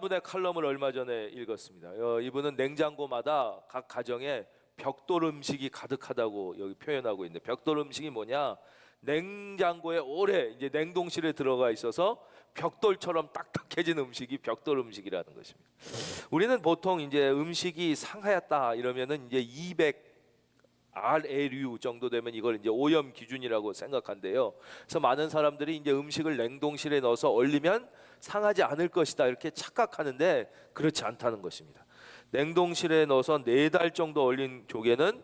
이상한 분의 칼럼을 얼마 전에 읽었습니다. 이분은 냉장고마다 각 가정에 벽돌 음식이 가득하다고 여기 표현하고 있는데, 벽돌 음식이 뭐냐? 냉장고에 오래 이제 냉동실에 들어가 있어서 벽돌처럼 딱딱해진 음식이 벽돌 음식이라는 것입니다. 우리는 보통 이제 음식이 상하였다 이러면은 이제 200 RLU 정도 되면 이걸 이제 오염 기준이라고 생각한대요. 그래서 많은 사람들이 이제 음식을 냉동실에 넣어서 얼리면 상하지 않을 것이다 이렇게 착각하는데, 그렇지 않다는 것입니다. 냉동실에 넣어서 4달 정도 얼린 조개는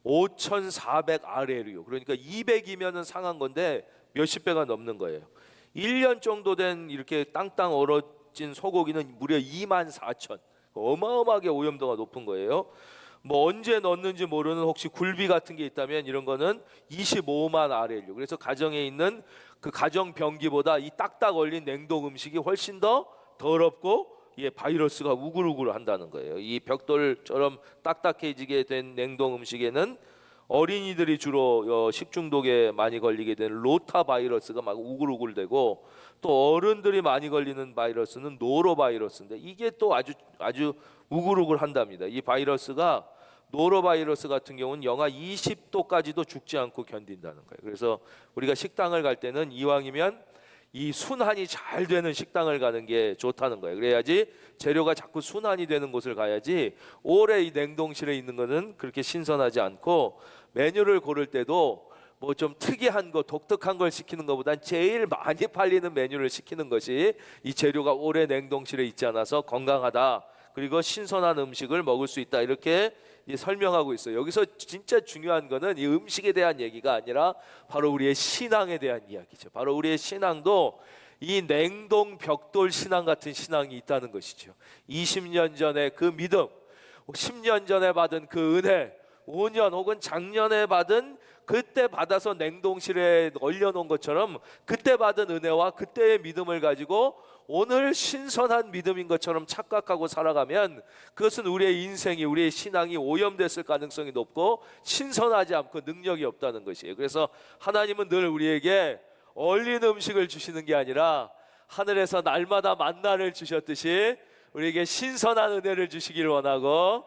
5,400 RLU, 그러니까 200이면은 상한 건데 몇십 배가 넘는 거예요. 1년 정도 된 이렇게 땅땅 얼어진 소고기는 무려 24,000, 어마어마하게 오염도가 높은 거예요. 뭐 언제 넣었는지 모르는 혹시 굴비 같은 게 있다면 이런 거는 25만 RLU. 그래서 가정에 있는 그 가정 변기보다 이 딱딱 얼린 냉동 음식이 훨씬 더 더럽고 바이러스가 우글우글 한다는 거예요. 이 벽돌처럼 딱딱해지게 된 냉동 음식에는 어린이들이 주로 식중독에 많이 걸리게 되는 로타 바이러스가 막 우글우글되고, 또 어른들이 많이 걸리는 바이러스는 노로 바이러스인데 이게 또 아주 우글우글 한답니다. 이 바이러스가 노로바이러스 같은 경우는 영하 20도까지도 죽지 않고 견딘다는 거예요. 그래서 우리가 식당을 갈 때는 이왕이면 이 순환이 잘 되는 식당을 가는 게 좋다는 거예요. 그래야지 재료가 자꾸 순환이 되는 곳을 가야지, 오래 이 냉동실에 있는 거는 그렇게 신선하지 않고, 메뉴를 고를 때도 뭐 좀 특이한 거, 독특한 걸 시키는 것보단 제일 많이 팔리는 메뉴를 시키는 것이 이 재료가 오래 냉동실에 있지 않아서 건강하다, 그리고 신선한 음식을 먹을 수 있다, 이렇게 설명하고 있어요. 여기서 진짜 중요한 거는 이 음식에 대한 얘기가 아니라 바로 우리의 신앙에 대한 이야기죠. 바로 우리의 신앙도 이 냉동 벽돌 신앙 같은 신앙이 있다는 것이죠. 20년 전에 그 믿음, 10년 전에 받은 그 은혜, 5년 혹은 작년에 받은, 그때 받아서 냉동실에 얼려놓은 것처럼 그때 받은 은혜와 그때의 믿음을 가지고 오늘 신선한 믿음인 것처럼 착각하고 살아가면, 그것은 우리의 인생이, 우리의 신앙이 오염됐을 가능성이 높고 신선하지 않고 능력이 없다는 것이에요. 그래서 하나님은 늘 우리에게 얼린 음식을 주시는 게 아니라 하늘에서 날마다 만나를 주셨듯이 우리에게 신선한 은혜를 주시기를 원하고,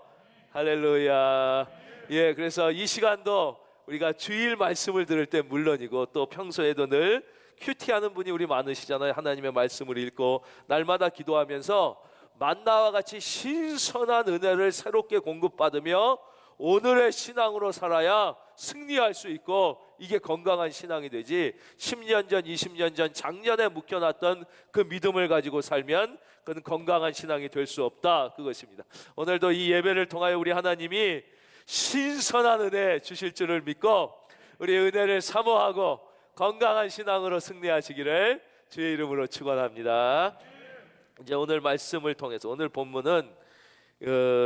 할렐루야. 그래서 이 시간도 우리가 주일 말씀을 들을 때 물론이고, 또 평소에도 늘 큐티하는 분이 우리 많으시잖아요. 하나님의 말씀을 읽고 날마다 기도하면서 만나와 같이 신선한 은혜를 새롭게 공급받으며 오늘의 신앙으로 살아야 승리할 수 있고, 이게 건강한 신앙이 되지, 10년 전, 20년 전, 작년에 묵혀놨던 그 믿음을 가지고 살면 그건 건강한 신앙이 될 수 없다, 그것입니다. 오늘도 이 예배를 통하여 우리 하나님이 신선한 은혜 주실 줄을 믿고 우리 은혜를 사모하고 건강한 신앙으로 승리하시기를 주의 이름으로 축원합니다. 이제 오늘 말씀을 통해서, 오늘 본문은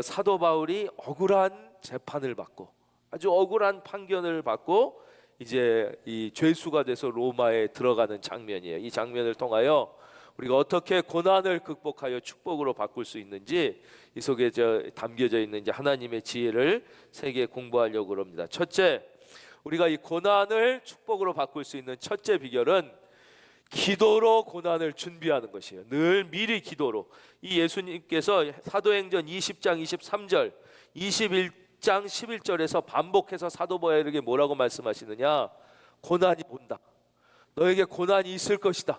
사도 바울이 억울한 재판을 받고 아주 억울한 판결을 받고 이제 이 죄수가 돼서 로마에 들어가는 장면이에요. 이 장면을 통하여 우리가 어떻게 고난을 극복하여 축복으로 바꿀 수 있는지, 이 속에 담겨져 있는 이제 하나님의 지혜를 세계 공부하려고 합니다. 첫째, 우리가 이 고난을 축복으로 바꿀 수 있는 첫째 비결은 기도로 고난을 준비하는 것이에요. 늘 미리 기도로. 이 예수님께서 사도행전 20장 23절, 21장 11절에서 반복해서 사도 바울에게 뭐라고 말씀하시느냐? 고난이 온다. 너에게 고난이 있을 것이다.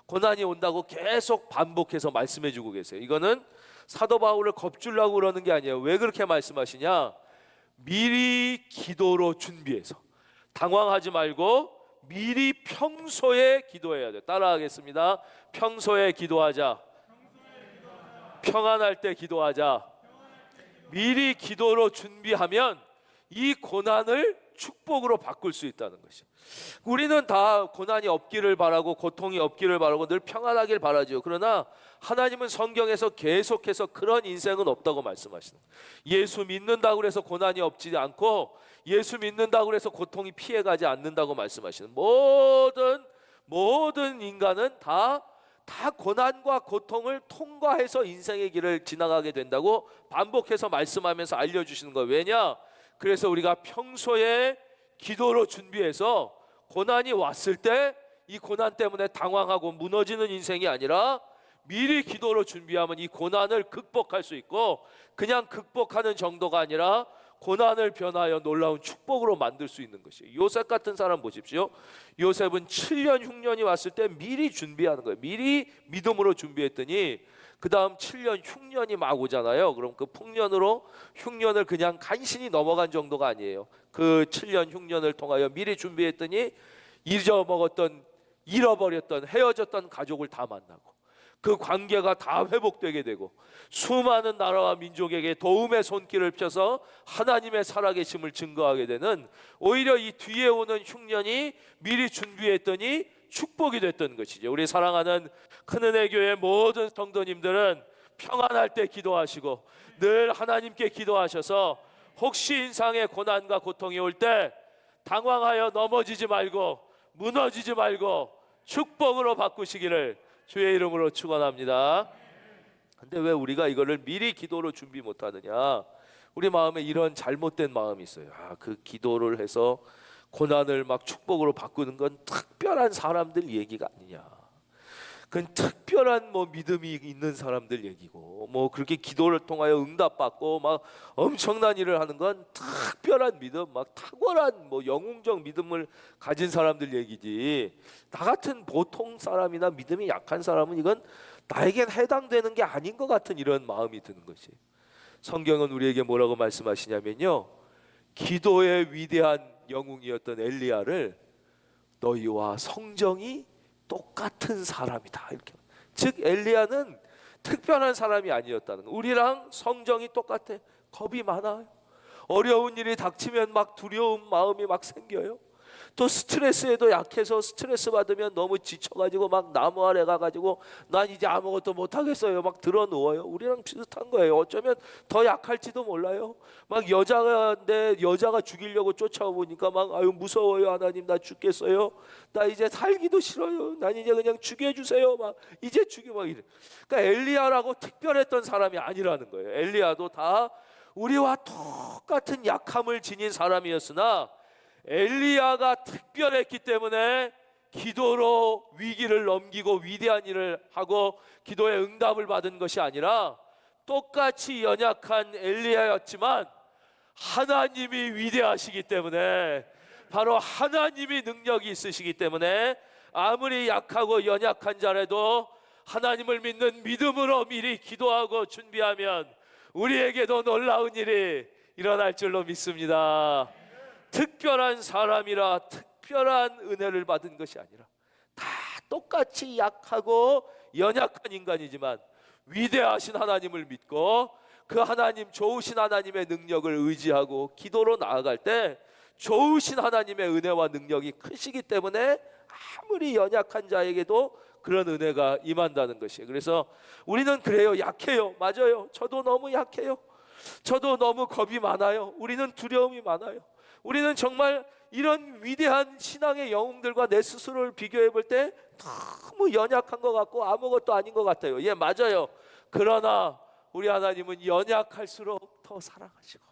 고난이 온다고 계속 반복해서 말씀해 주고 계세요. 이거는 사도 바울을 겁주려고 그러는 게 아니에요. 왜 그렇게 말씀하시냐? 미리 기도로 준비해서, 당황하지 말고 미리 평소에 기도해야 돼. 따라하겠습니다. 평소에 기도하자. 평안할 때 기도하자. 미리 기도로 준비하면 이 고난을 축복으로 바꿀 수 있다는 것이죠. 우리는 다 고난이 없기를 바라고 고통이 없기를 바라고 늘 평안하길 바라죠. 그러나 하나님은 성경에서 계속해서 그런 인생은 없다고 말씀하시는 거예요. 예수 믿는다고 해서 고난이 없지 않고, 예수 믿는다고 해서 고통이 피해가지 않는다고 말씀하시는, 모든 인간은 다 고난과 고통을 통과해서 인생의 길을 지나가게 된다고 반복해서 말씀하면서 알려주시는 거예요. 왜냐? 그래서 우리가 평소에 기도로 준비해서 고난이 왔을 때 이 고난 때문에 당황하고 무너지는 인생이 아니라 미리 기도로 준비하면 이 고난을 극복할 수 있고, 그냥 극복하는 정도가 아니라 고난을 변하여 놀라운 축복으로 만들 수 있는 것이에요. 요셉 같은 사람 보십시오. 요셉은 7년 흉년이 왔을 때 미리 준비하는 거예요. 미리 믿음으로 준비했더니 그 다음 7년 흉년이 막 오잖아요. 그럼 그 풍년으로 흉년을 그냥 간신히 넘어간 정도가 아니에요. 그 7년 흉년을 통하여 미리 준비했더니 잃어버렸던 헤어졌던 가족을 다 만나고, 그 관계가 다 회복되게 되고, 수많은 나라와 민족에게 도움의 손길을 펴서 하나님의 살아계심을 증거하게 되는, 오히려 이 뒤에 오는 흉년이 미리 준비했더니 축복이 됐던 것이죠. 우리 사랑하는 큰은혜 교회 모든 성도님들은 평안할 때 기도하시고 늘 하나님께 기도하셔서 혹시 인상의 고난과 고통이 올 때 당황하여 넘어지지 말고 무너지지 말고 축복으로 바꾸시기를 주의 이름으로 축원합니다. 근데 왜 우리가 이거를 미리 기도로 준비 못하느냐? 우리 마음에 이런 잘못된 마음이 있어요. 그 기도를 해서 고난을 막 축복으로 바꾸는 건 특별한 사람들 얘기가 아니냐. 그건 특별한 믿음이 있는 사람들 얘기고, 그렇게 기도를 통하여 응답받고 막 엄청난 일을 하는 건 특별한 믿음, 막 탁월한 영웅적 믿음을 가진 사람들 얘기지. 나 같은 보통 사람이나 믿음이 약한 사람은 이건 나에겐 해당되는 게 아닌 것 같은 이런 마음이 드는 것이. 성경은 우리에게 뭐라고 말씀하시냐면요, 기도의 위대한 영웅이었던 엘리야를 너희와 성정이 똑같은 사람이다, 이렇게. 즉 엘리야는 특별한 사람이 아니었다는 거. 우리랑 성정이 똑같아. 겁이 많아요. 어려운 일이 닥치면 막 두려운 마음이 막 생겨요. 또 스트레스에도 약해서 스트레스 받으면 너무 지쳐가지고 막 나무 아래 가가지고 난 이제 아무것도 못하겠어요 막 드러 누워요. 우리랑 비슷한 거예요. 어쩌면 더 약할지도 몰라요. 막 여자가 죽이려고 쫓아오니까 막 아유 무서워요. 하나님 나 죽겠어요. 나 이제 살기도 싫어요. 난 이제 그냥 죽여주세요. 막 이제 막 이래. 그러니까 엘리야라고 특별했던 사람이 아니라는 거예요. 엘리야도 다 우리와 똑같은 약함을 지닌 사람이었으나 엘리야가 특별했기 때문에 기도로 위기를 넘기고 위대한 일을 하고 기도의 응답을 받은 것이 아니라, 똑같이 연약한 엘리야였지만 하나님이 위대하시기 때문에, 바로 하나님이 능력이 있으시기 때문에 아무리 약하고 연약한 자라도 하나님을 믿는 믿음으로 미리 기도하고 준비하면 우리에게도 놀라운 일이 일어날 줄로 믿습니다. 특별한 사람이라 특별한 은혜를 받은 것이 아니라 다 똑같이 약하고 연약한 인간이지만 위대하신 하나님을 믿고 그 하나님, 좋으신 하나님의 능력을 의지하고 기도로 나아갈 때 좋으신 하나님의 은혜와 능력이 크시기 때문에 아무리 연약한 자에게도 그런 은혜가 임한다는 것이에요. 그래서 우리는 그래요. 약해요. 맞아요. 저도 너무 약해요. 저도 너무 겁이 많아요. 우리는 두려움이 많아요. 우리는 정말 이런 위대한 신앙의 영웅들과 내 스스로를 비교해 볼 때 너무 연약한 것 같고 아무것도 아닌 것 같아요. 예, 맞아요. 그러나 우리 하나님은 연약할수록 더 사랑하시고,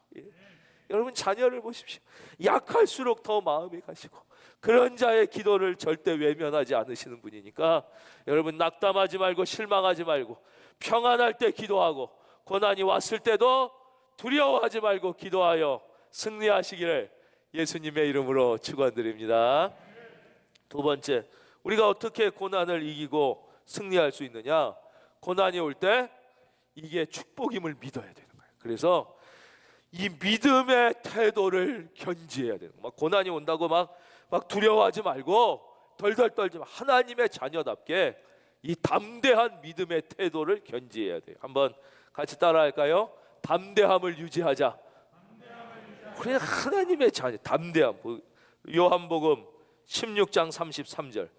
여러분 자녀를 보십시오. 약할수록 더 마음이 가시고, 그런 자의 기도를 절대 외면하지 않으시는 분이니까 여러분 낙담하지 말고 실망하지 말고 평안할 때 기도하고 고난이 왔을 때도 두려워하지 말고 기도하여 승리하시기를 예수님의 이름으로 축원드립니다. 두 번째, 우리가 어떻게 고난을 이기고 승리할 수 있느냐? 고난이 올 때 이게 축복임을 믿어야 되는 거예요. 그래서 이 믿음의 태도를 견지해야 되는 거예요. 막 고난이 온다고 막 두려워하지 말고 덜덜 떨지 마. 하나님의 자녀답게 이 담대한 믿음의 태도를 견지해야 돼요. 한번 같이 따라할까요? 담대함을 유지하자. 우리는 하나님의 자녀, 담대함. 요한복음 16장 33절.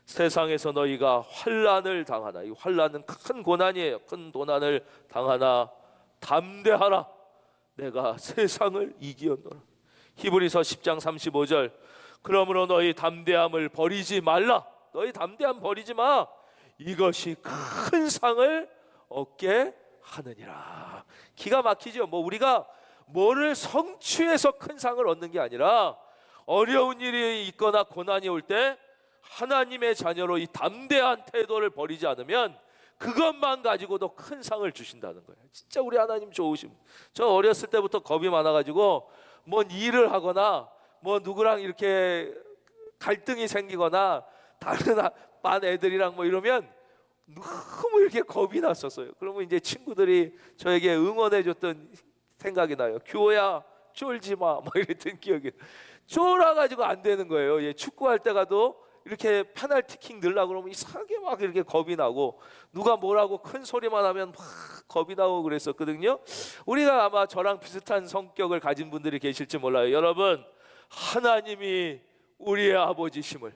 세상에서 너희가 환난을 당하나, 이 환난은 큰 고난이에요. 큰 고난을 당하나 담대하라. 내가 세상을 이기었노라. 히브리서 10장 35절. 그러므로 너희 담대함을 버리지 말라. 너희 담대함 버리지 마. 이것이 큰 상을 얻게 하느니라. 기가 막히죠. 우리가 뭐를 성취해서 큰 상을 얻는 게 아니라 어려운 일이 있거나 고난이 올 때 하나님의 자녀로 이 담대한 태도를 버리지 않으면 그것만 가지고도 큰 상을 주신다는 거예요. 진짜 우리 하나님 좋으심. 저 어렸을 때부터 겁이 많아가지고 뭔 일을 하거나 뭐 누구랑 이렇게 갈등이 생기거나 다른 반 애들이랑 뭐 이러면 너무 이렇게 겁이 났었어요. 그러면 이제 친구들이 저에게 응원해줬던 생각이 나요. 규호야 쫄지 마, 막 이랬던 기억이. 쫄아가지고 안 되는 거예요. 예, 축구할 때 가도 이렇게 페널티킥 넣으려고 그러면 이상하게 막 이렇게 겁이 나고, 누가 뭐라고 큰 소리만 하면 막 겁이 나고 그랬었거든요. 우리가 아마 저랑 비슷한 성격을 가진 분들이 계실지 몰라요. 여러분, 하나님이 우리의 아버지심을,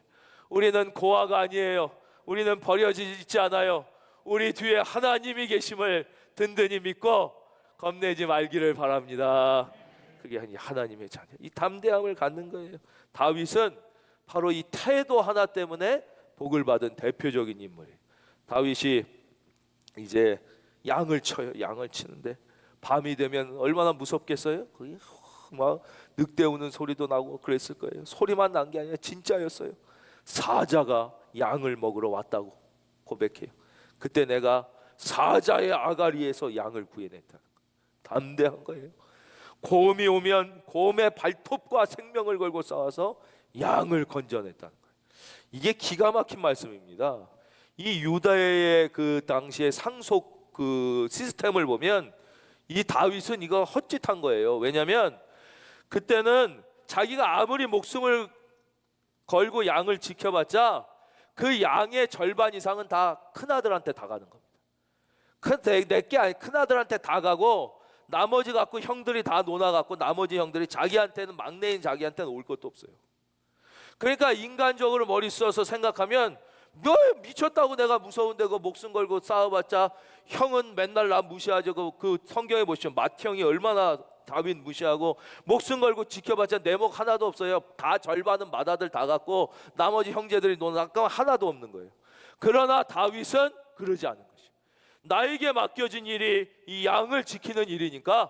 우리는 고아가 아니에요. 우리는 버려지지 않아요. 우리 뒤에 하나님이 계심을 든든히 믿고 겁내지 말기를 바랍니다. 그게 하나님의 자녀, 이 담대함을 갖는 거예요. 다윗은 바로 이 태도 하나 때문에 복을 받은 대표적인 인물이에요. 다윗이 이제 양을 쳐요. 양을 치는데 밤이 되면 얼마나 무섭겠어요? 거기 막 늑대 우는 소리도 나고 그랬을 거예요. 소리만 난 게 아니라 진짜였어요. 사자가 양을 먹으러 왔다고 고백해요. 그때 내가 사자의 아가리에서 양을 구해냈다. 담대한 거예요. 곰이 오면 곰의 발톱과 생명을 걸고 싸워서 양을 건져냈다는 거예요. 이게 기가 막힌 말씀입니다. 이 유다의 그 당시의 상속 그 시스템을 보면 이 다윗은 이거 헛짓한 거예요. 왜냐하면 그때는 자기가 아무리 목숨을 걸고 양을 지켜봤자 그 양의 절반 이상은 다 큰아들한테 다 가는 겁니다. 내게 아니, 큰아들한테 다 가고 나머지 갖고 형들이 다 놀아갖고 나머지 형들이 자기한테는, 막내인 자기한테는 올 것도 없어요. 그러니까 인간적으로 머리 써서 생각하면 너 미쳤다고, 내가 무서운데 그 목숨 걸고 싸워봤자 형은 맨날 나 무시하죠. 그 성경에 보시면 맏형이 얼마나 다윗 무시하고 목숨 걸고 지켜봤자 내목 하나도 없어요. 다 절반은 맏아들 다 갖고 나머지 형제들이 놀아갖고 하나도 없는 거예요. 그러나 다윗은 그러지 않은 것이, 나에게 맡겨진 일이 이 양을 지키는 일이니까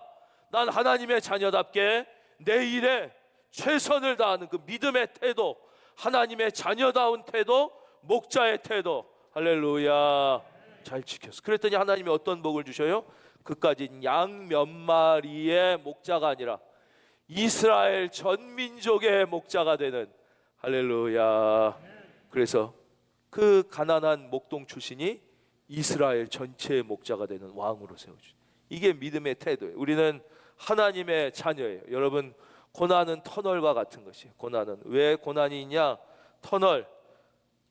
난 하나님의 자녀답게 내 일에 최선을 다하는 그 믿음의 태도, 하나님의 자녀다운 태도, 목자의 태도, 할렐루야, 잘 지켰어. 그랬더니 하나님이 어떤 복을 주셔요? 그까지 양 몇 마리의 목자가 아니라 이스라엘 전 민족의 목자가 되는, 할렐루야. 그래서 그 가난한 목동 출신이 이스라엘 전체의 목자가 되는 왕으로 세워주죠. 이게 믿음의 태도예요. 우리는 하나님의 자녀예요. 여러분, 고난은 터널과 같은 것이에요. 고난은 왜 고난이 있냐? 터널,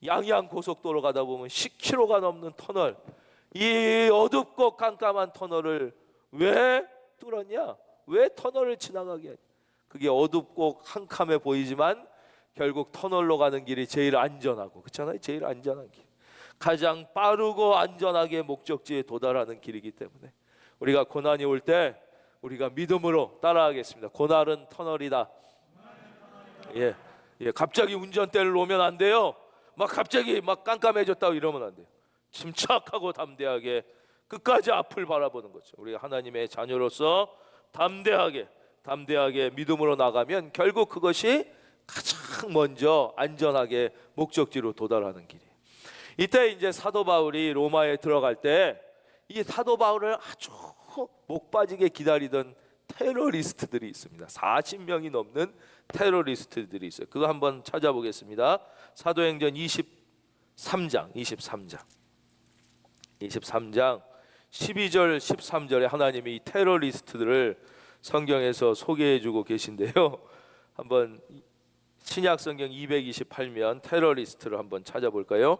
양양 고속도로 가다 보면 10km가 넘는 터널, 이 어둡고 깜깜한 터널을 왜 뚫었냐? 왜 터널을 지나가게 했냐? 그게 어둡고 캄캄해 보이지만 결국 터널로 가는 길이 제일 안전하고, 그렇잖아요. 제일 안전한 길, 가장 빠르고 안전하게 목적지에 도달하는 길이기 때문에 우리가 고난이 올 때 우리가 믿음으로 따라하겠습니다. 고난은 터널이다. 예, 갑자기 운전대를 놓으면 안 돼요. 막 갑자기 막 깜깜해졌다고 이러면 안 돼요. 침착하고 담대하게 끝까지 앞을 바라보는 거죠. 우리가 하나님의 자녀로서 담대하게 믿음으로 나가면 결국 그것이 가장 먼저 안전하게 목적지로 도달하는 길이에요. 이때 이제 사도 바울이 로마에 들어갈 때 이 사도 바울을 아주 목 빠지게 기다리던 테러리스트들이 있습니다. 40명이 넘는 테러리스트들이 있어요. 그거 한번 찾아보겠습니다. 사도행전 23장 12절 13절에 하나님이 이 테러리스트들을 성경에서 소개해주고 계신데요. 한번 신약 성경 228면 테러리스트를 한번 찾아볼까요?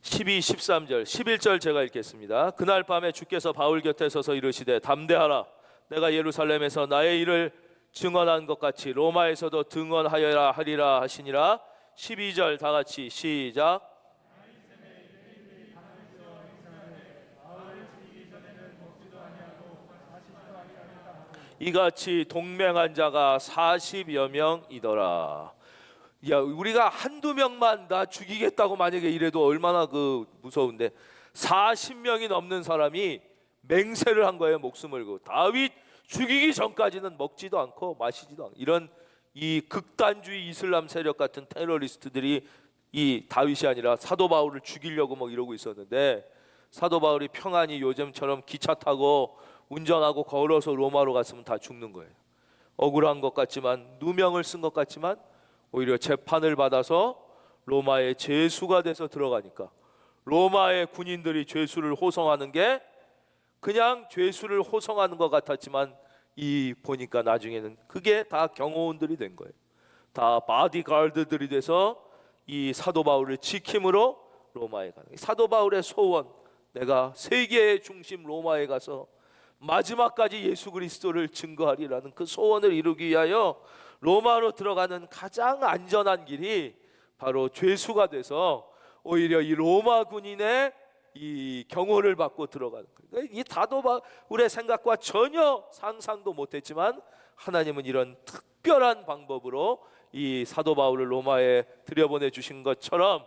12, 13절, 11절 제가 읽겠습니다. 그날 밤에 주께서 바울 곁에 서서 이르시되 담대하라, 내가 예루살렘에서 나의 일을 증언한 것 같이 로마에서도 증언하여야 하리라 하시니라. 12절 다 같이 시작. 이같이 동맹한 자가 40여 명이더라. 야, 우리가 한두 명만 나 죽이겠다고 만약에 이래도 얼마나 그 무서운데 40명이 넘는 사람이 맹세를 한 거예요. 목숨을 걸고. 다윗 죽이기 전까지는 먹지도 않고 마시지도 않고, 이런 이 극단주의 이슬람 세력 같은 테러리스트들이 이 다윗이 아니라 사도 바울을 죽이려고 막 이러고 있었는데, 사도 바울이 평안히 요즘처럼 기차 타고 운전하고 걸어서 로마로 갔으면 다 죽는 거예요. 억울한 것 같지만, 누명을 쓴 것 같지만 오히려 재판을 받아서 로마의 죄수가 돼서 들어가니까, 로마의 군인들이 죄수를 호송하는 게 그냥 죄수를 호송하는 것 같았지만, 이 보니까 나중에는 그게 다 경호원들이 된 거예요. 다 바디가드들이 돼서 이 사도 바울을 지킴으로 로마에 가는 거예요. 사도 바울의 소원, 내가 세계의 중심 로마에 가서 마지막까지 예수 그리스도를 증거하리라는 그 소원을 이루기 위하여 로마로 들어가는 가장 안전한 길이 바로 죄수가 돼서 오히려 이 로마 군인의 이 경호를 받고 들어가는 거예요. 이 사도 바울의 생각과 전혀 상상도 못했지만, 하나님은 이런 특별한 방법으로 이 사도 바울을 로마에 들여보내 주신 것처럼,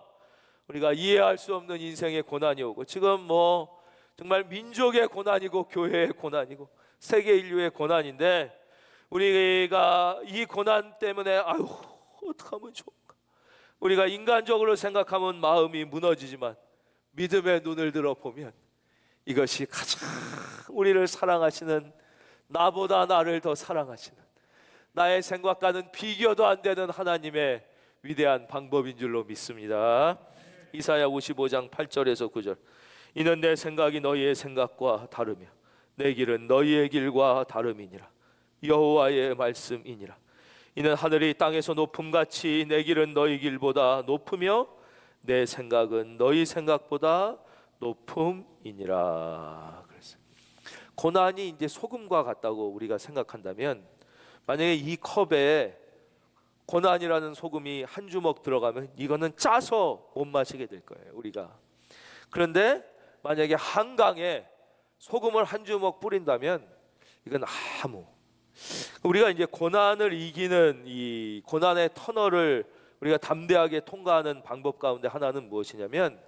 우리가 이해할 수 없는 인생의 고난이 오고, 지금 뭐 정말 민족의 고난이고 교회의 고난이고 세계 인류의 고난인데, 우리가 이 고난 때문에 아유 어떡하면 좋을까, 우리가 인간적으로 생각하면 마음이 무너지지만, 믿음의 눈을 들어 보면 이것이 가장 우리를 사랑하시는, 나보다 나를 더 사랑하시는, 나의 생각과는 비교도 안 되는 하나님의 위대한 방법인 줄로 믿습니다. 이사야 55장 8절에서 9절. 이는 내 생각이 너희의 생각과 다르며 내 길은 너희의 길과 다름이니라. 여호와의 말씀이니라. 이는 하늘이 땅에서 높음같이 내 길은 너희 길보다 높으며 내 생각은 너희 생각보다 높음이니라. 그래서 고난이 이제 소금과 같다고 우리가 생각한다면, 만약에 이 컵에 고난이라는 소금이 한 주먹 들어가면 이거는 짜서 못 마시게 될 거예요, 우리가. 그런데 만약에 한강에 소금을 한 주먹 뿌린다면 이건 아무, 우리가 이제 고난을 이기는 이 고난의 터널을 우리가 담대하게 통과하는 방법 가운데 하나는 무엇이냐면,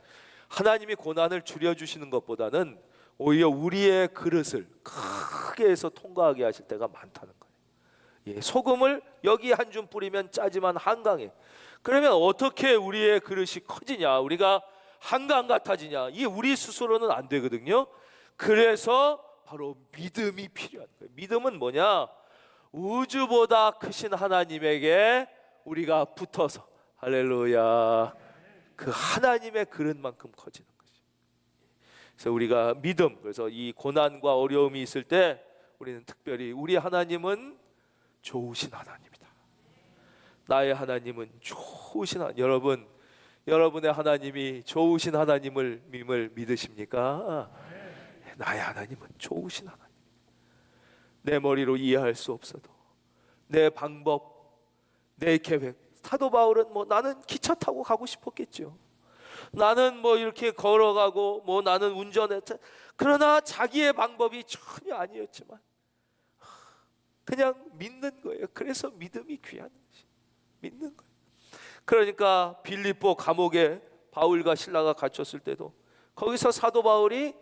하나님이 고난을 줄여주시는 것보다는 오히려 우리의 그릇을 크게 해서 통과하게 하실 때가 많다는 거예요. 예, 소금을 여기 한 줌 뿌리면 짜지만 한강에, 그러면 어떻게 우리의 그릇이 커지냐, 우리가 한강 같아지냐, 이게 우리 스스로는 안 되거든요. 그래서 바로 믿음이 필요한 거예요. 믿음은 뭐냐? 우주보다 크신 하나님에게 우리가 붙어서, 할렐루야, 그 하나님의 그릇만큼 커지는 것이. 그래서 우리가 믿음, 그래서 이 고난과 어려움이 있을 때 우리는 특별히 우리 하나님은 좋으신 하나님이다. 나의 하나님은 좋으신 하나님. 여러분, 여러분의 하나님이 좋으신 하나님을 믿으십니까? 나의 하나님은 좋으신 하나님. 내 머리로 이해할 수 없어도, 내 방법, 내 계획. 사도 바울은 뭐 나는 기차 타고 가고 싶었겠죠. 나는 뭐 이렇게 걸어가고, 뭐 나는 운전했다. 그러나 자기의 방법이 전혀 아니었지만 그냥 믿는 거예요. 그래서 믿음이 귀한 것이, 믿는 거예요. 그러니까 빌립보 감옥에 바울과 실라가 갇혔을 때도 거기서 사도 바울이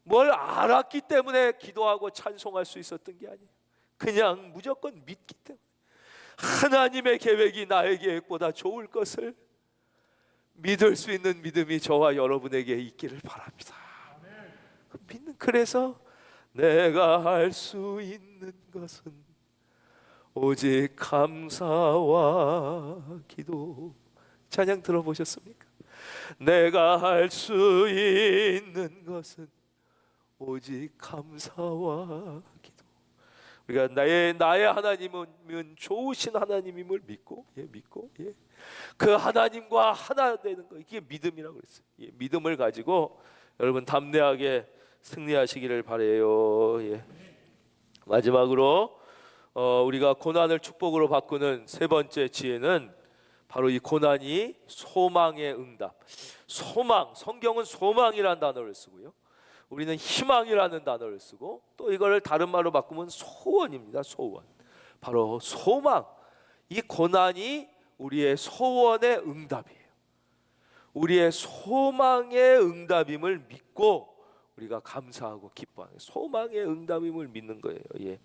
뭘 알았기 때문에 기도하고 찬송할 수 있었던 게 아니에요. 그냥 무조건 믿기 때문에, 하나님의 계획이 나의 계획보다 좋을 것을 믿을 수 있는 믿음이 저와 여러분에게 있기를 바랍니다. 믿는, 그래서 내가 할 수 있는 것은 오직 감사와 기도. 찬양 들어보셨습니까? 내가 할 수 있는 것은 오직 감사와 기도. 우리가 나의 하나님은 좋으신 하나님임을 믿고, 그 하나님과 하나 되는 거, 이게 믿음이라고 그랬어요. 믿음을 가지고 여러분 담대하게 승리하시기를 바래요. 마지막으로 우리가 고난을 축복으로 바꾸는 세 번째 지혜는 바로 이 고난이 소망의 응답. 소망, 성경은 소망이라는 단어를 쓰고요, 우리는 희망이라는 단어를 쓰고, 또 이걸 다른 말로 바꾸면 소원입니다. 소원. 바로 소망. 이 고난이 우리의 소원의 응답이에요. 우리의 소망의 응답임을 믿고 우리가 감사하고 기뻐하는, 소망의 응답임을 믿는 거예요.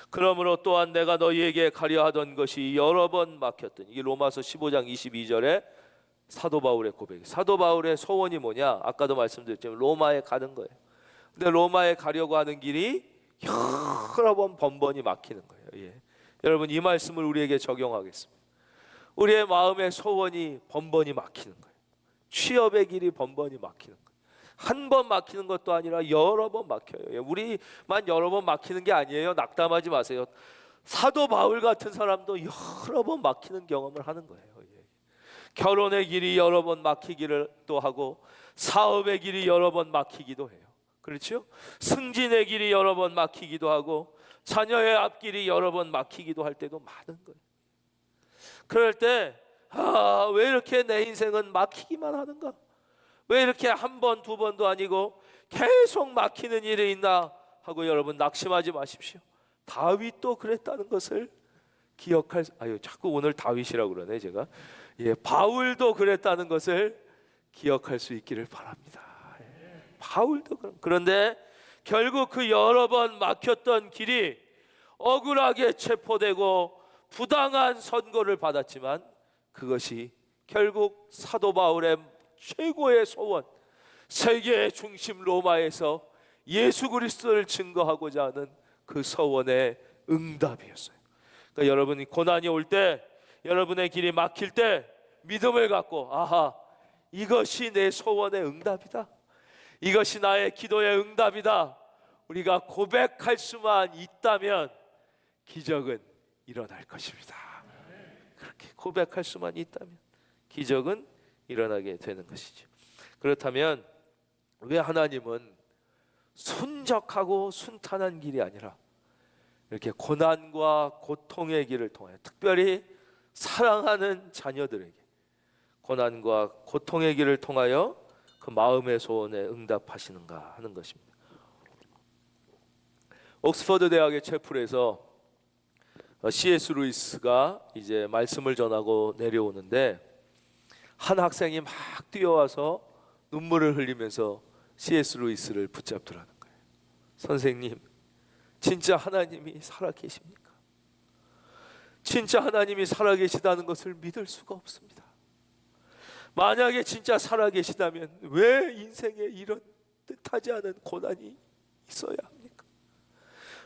그러므로 또한 내가 너희에게 가려 하던 것이 여러 번 막혔더니, 이게 로마서 15장 22절에 사도 바울의 고백. 사도 바울의 소원이 뭐냐? 아까도 말씀드렸지만 로마에 가는 거예요. 근데 로마에 가려고 하는 길이 여러 번 번번이 막히는 거예요. 예. 여러분, 이 말씀을 우리에게 적용하겠습니다. 우리의 마음의 소원이 번번이 막히는 거예요. 취업의 길이 번번이 막히는 거예요. 한 번 막히는 것도 아니라 여러 번 막혀요. 우리만 여러 번 막히는 게 아니에요. 낙담하지 마세요. 사도 바울 같은 사람도 여러 번 막히는 경험을 하는 거예요. 결혼의 길이 여러 번 막히기를 또 하고, 사업의 길이 여러 번 막히기도 해요. 그렇죠? 승진의 길이 여러 번 막히기도 하고, 자녀의 앞길이 여러 번 막히기도 할 때도 많은 거예요. 그럴 때 왜 이렇게 내 인생은 막히기만 하는가? 왜 이렇게 한 번, 두 번도 아니고 계속 막히는 일이 있나 하고 여러분 낙심하지 마십시오. 다윗도 그랬다는 것을 기억할 자꾸 오늘 다윗이라고 그러네 제가. 바울도 그랬다는 것을 기억할 수 있기를 바랍니다. 바울도 그런데 결국 그 여러 번 막혔던 길이 억울하게 체포되고 부당한 선고를 받았지만, 그것이 결국 사도 바울의 최고의 소원, 세계의 중심 로마에서 예수 그리스도를 증거하고자 하는 그 소원의 응답이었어요. 그러니까 여러분이 고난이 올 때, 여러분의 길이 막힐 때 믿음을 갖고, 이것이 내 소원의 응답이다, 이것이 나의 기도의 응답이다, 우리가 고백할 수만 있다면 기적은 일어날 것입니다. 그렇게 고백할 수만 있다면 기적은 일어나게 되는 것이죠. 그렇다면 왜 하나님은 순적하고 순탄한 길이 아니라 이렇게 고난과 고통의 길을 통하여, 특별히 사랑하는 자녀들에게 고난과 고통의 길을 통하여 그 마음의 소원에 응답하시는가 하는 것입니다. 옥스퍼드 대학의 채플에서 C.S. 루이스가 이제 말씀을 전하고 내려오는데, 한 학생이 막 뛰어와서 눈물을 흘리면서 C.S. 루이스를 붙잡더라는 거예요. 선생님, 진짜 하나님이 살아계십니까? 진짜 하나님이 살아계시다는 것을 믿을 수가 없습니다. 만약에 진짜 살아계시다면 왜 인생에 이런 뜻하지 않은 고난이 있어야 합니까?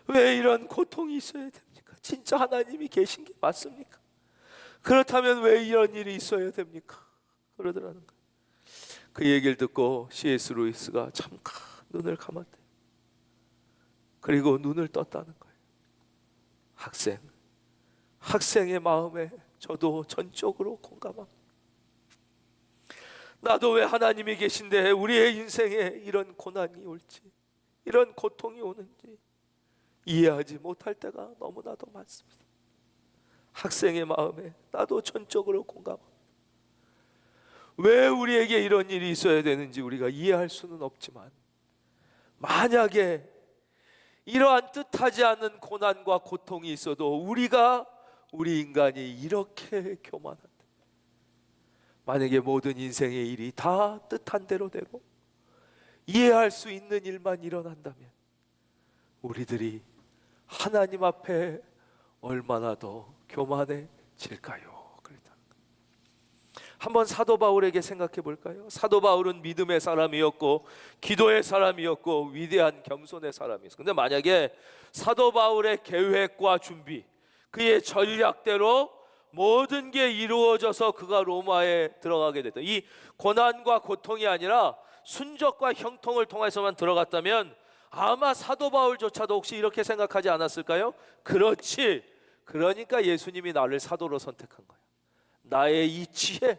왜 이런 고통이 있어야 됩니까? 진짜 하나님이 계신 게 맞습니까? 그렇다면 왜 이런 일이 있어야 됩니까? 그러더라는 거예요. 그 얘기를 듣고 C.S. 루이스가 잠깐 눈을 감았대. 그리고 눈을 떴다는 거예요. 학생의 마음에 저도 전적으로 공감합니다. 나도 왜 하나님이 계신데 우리의 인생에 이런 고난이 올지, 이런 고통이 오는지 이해하지 못할 때가 너무나도 많습니다. 학생의 마음에 나도 전적으로 공감합니다. 왜 우리에게 이런 일이 있어야 되는지 우리가 이해할 수는 없지만, 만약에 이러한 뜻하지 않은 고난과 고통이 있어도 우리 인간이 이렇게 교만한데, 만약에 모든 인생의 일이 다 뜻한 대로 되고 이해할 수 있는 일만 일어난다면 우리들이 하나님 앞에 얼마나 더 교만해질까요? 한번 사도 바울에게 생각해 볼까요? 사도 바울은 믿음의 사람이었고 기도의 사람이었고 위대한 겸손의 사람이었어요. 근데 만약에 사도 바울의 계획과 준비, 그의 전략대로 모든 게 이루어져서 그가 로마에 들어가게 됐다, 이 고난과 고통이 아니라 순적과 형통을 통해서만 들어갔다면 아마 사도 바울조차도 혹시 이렇게 생각하지 않았을까요? 그렇지, 그러니까 예수님이 나를 사도로 선택한 거야. 나의 이 지혜,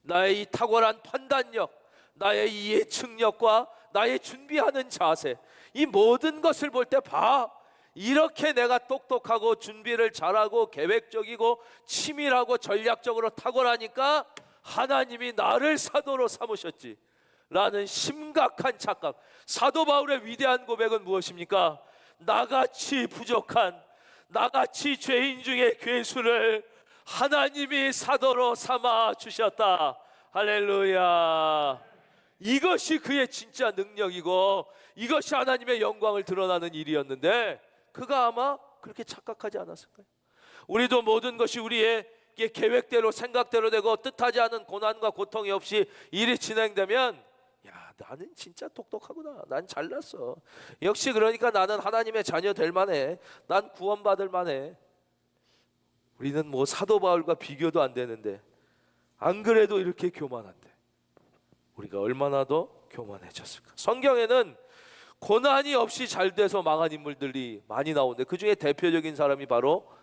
나의 이 탁월한 판단력, 나의 이 예측력과 나의 준비하는 자세, 이 모든 것을 볼 때 이렇게 내가 똑똑하고 준비를 잘하고 계획적이고 치밀하고 전략적으로 탁월하니까 하나님이 나를 사도로 삼으셨지 라는 심각한 착각. 사도 바울의 위대한 고백은 무엇입니까? 나같이 부족한, 나같이 죄인 중에 괴수를 하나님이 사도로 삼아 주셨다. 할렐루야. 이것이 그의 진짜 능력이고 이것이 하나님의 영광을 드러나는 일이었는데, 그가 아마 그렇게 착각하지 않았을까요? 우리도 모든 것이 우리의 계획대로 생각대로 되고 뜻하지 않은 고난과 고통이 없이 일이 진행되면 야, 나는 진짜 똑똑하구나. 난 잘났어. 역시 그러니까 나는 하나님의 자녀 될 만해. 난 구원받을 만해. 우리는 뭐 사도 바울과 비교도 안 되는데 안 그래도 이렇게 교만한데 우리가 얼마나 더 교만해졌을까? 성경에는 고난이 없이 잘 돼서 망한 인물들이 많이 나오는데 그 중에 대표적인 사람이 바로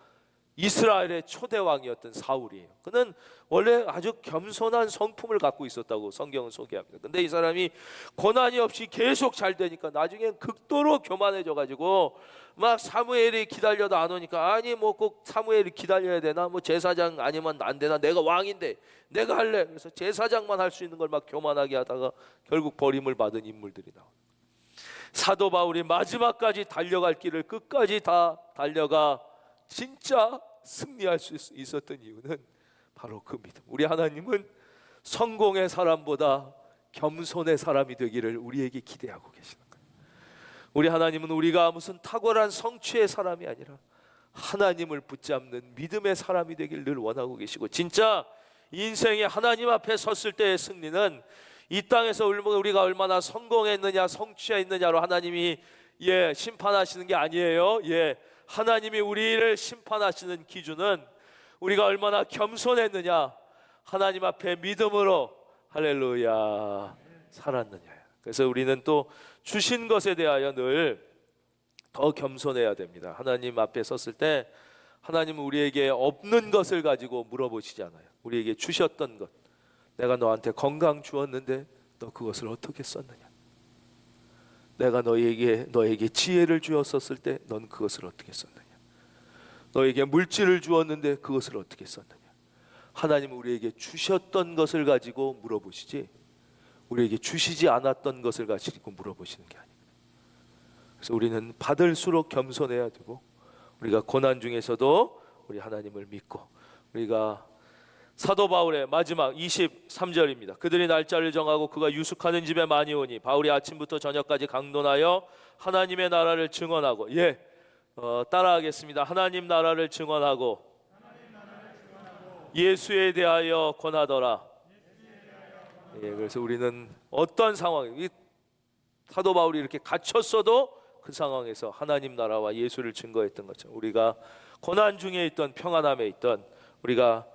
이스라엘의 초대 왕이었던 사울이에요. 그는 원래 아주 겸손한 성품을 갖고 있었다고 성경은 소개합니다. 근데 이 사람이 고난이 없이 계속 잘 되니까 나중엔 극도로 교만해져 가지고 막 사무엘이 기다려도 안 오니까 아니 뭐 꼭 사무엘이 기다려야 되나? 뭐 제사장 아니면 안 되나? 내가 왕인데 내가 할래. 그래서 제사장만 할 수 있는 걸 막 교만하게 하다가 결국 버림을 받은 인물들이 나와요. 사도 바울이 마지막까지 달려갈 길을 끝까지 다 달려가 진짜 승리할 수 있었던 이유는 바로 그 믿음. 우리 하나님은 성공의 사람보다 겸손의 사람이 되기를 우리에게 기대하고 계시는 거예요. 우리 하나님은 우리가 무슨 탁월한 성취의 사람이 아니라 하나님을 붙잡는 믿음의 사람이 되길 늘 원하고 계시고, 진짜 인생에 하나님 앞에 섰을 때의 승리는 이 땅에서 우리가 얼마나 성공했느냐 성취했느냐로 하나님이 심판하시는 게 아니에요. 하나님이 우리를 심판하시는 기준은 우리가 얼마나 겸손했느냐, 하나님 앞에 믿음으로 할렐루야 살았느냐. 그래서 우리는 또 주신 것에 대하여 늘 더 겸손해야 됩니다. 하나님 앞에 섰을 때 하나님은 우리에게 없는 것을 가지고 물어보시지 않아요. 우리에게 주셨던 것, 내가 너한테 건강 주었는데 너 그것을 어떻게 썼느냐? 내가 너에게 지혜를 주었었을 때 넌 그것을 어떻게 썼느냐? 너에게 물질을 주었는데 그것을 어떻게 썼느냐? 하나님은 우리에게 주셨던 것을 가지고 물어보시지 우리에게 주시지 않았던 것을 가지고 물어보시는 게 아니에요. 그래서 우리는 받을수록 겸손해야 되고, 우리가 고난 중에서도 우리 하나님을 믿고, 우리가 사도 바울의 마지막 23절입니다. 그들이 날짜를 정하고 그가 유숙하는 집에 많이 오니 바울이 아침부터 저녁까지 강론하여 하나님의 나라를 증언하고, 따라하겠습니다. 하나님 나라를 증언하고 예수에 대하여 권하더라. 그래서 우리는 어떤 상황, 사도 바울이 이렇게 갇혔어도 그 상황에서 하나님 나라와 예수를 증거했던 것처럼 우리가 고난 중에 있던 평안함에 있던, 우리가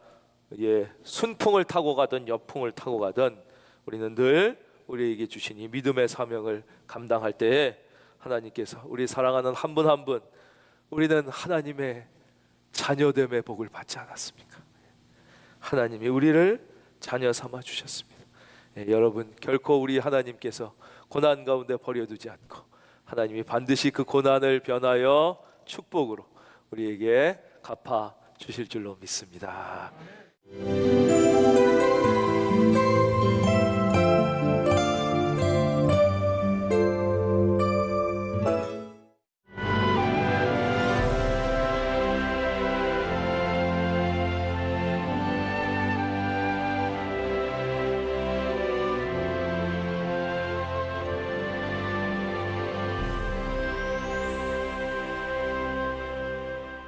순풍을 타고 가든 역풍을 타고 가든 우리는 늘 우리에게 주신 이 믿음의 사명을 감당할 때에 하나님께서 우리 사랑하는 한 분 한 분, 우리는 하나님의 자녀됨의 복을 받지 않았습니까? 하나님이 우리를 자녀 삼아 주셨습니다. 여러분, 결코 우리 하나님께서 고난 가운데 버려두지 않고 하나님이 반드시 그 고난을 변하여 축복으로 우리에게 갚아 주실 줄로 믿습니다.